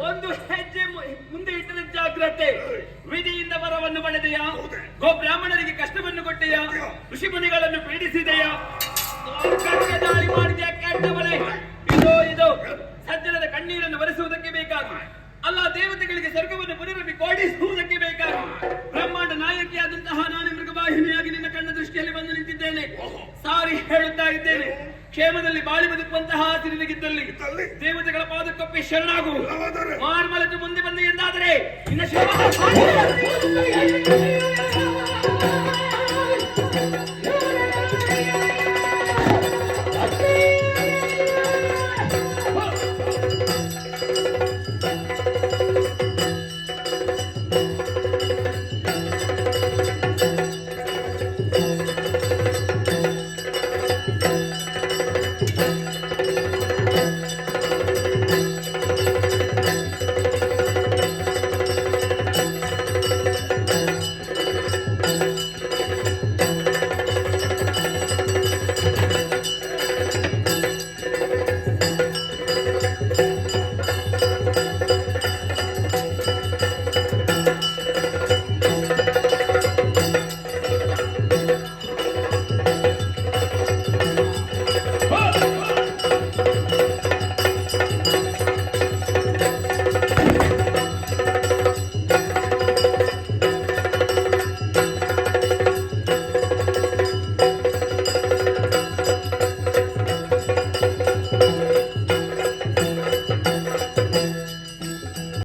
ಒಂದು ಹೆಜ್ಜೆ ಮುಂದೆ ಇಟ್ಟರೆ ಜಾಗ್ರತೆ. ವಿಧಿಯಿಂದ ವರವನ್ನು ಪಡೆದೆಯಾ? ಗೋ ಬ್ರಾಹ್ಮಣರಿಗೆ ಕಷ್ಟವನ್ನು ಕೊಟ್ಟೆಯಾ? ಋಷಿ ಮುನಿಗಳನ್ನು ಪೀಡಿಸಿದೆಯಾ? ದಾಳಿ ಮಾಡಿದೆಯಾ? ಕೆಟ್ಟವಳೆ. ಇದು ಸಜ್ಜನದ ಕಣ್ಣೀರನ್ನು ಒರೆಸುವುದಕ್ಕೆ ಬೇಕಾಗಿ ಅಲ್ಲ, ದೇವತೆಗಳಿಗೆ ಸ್ವರ್ಗವನ್ನು ಪುನರಪಿ ಕೋಡಿಸುವುದಕ್ಕೆ ಬೇಕಾಗಿ ಬ್ರಹ್ಮಾಂಡ ನಾಯಕಿಯಾದಂತಹ ನಾನು ಮೃಗವಾಹಿನಿಯಾಗಿ ನಿನ್ನ ಕಣ್ಣ ದೃಷ್ಟಿಯಲ್ಲಿ ಬಂದು ನಿಂತಿದ್ದೇನೆ. ಸಾರಿ ಹೇಳುತ್ತಾ ಇದ್ದೇನೆ, ಕ್ಷೇಮದಲ್ಲಿ ಬಾಳಿ ಬದುಕುವಂತಹ ನಿನಗಿದ್ದಲ್ಲಿ ದೇವತೆಗಳ ಪಾದಕ್ಕೊಪ್ಪಿ ಶರಣಾಗು. ಮಾರ್ಮಲತು ಮುಂದೆ ಬಂದು ಎಂದಾದರೆ ನಿನ್ನ ಶಿವ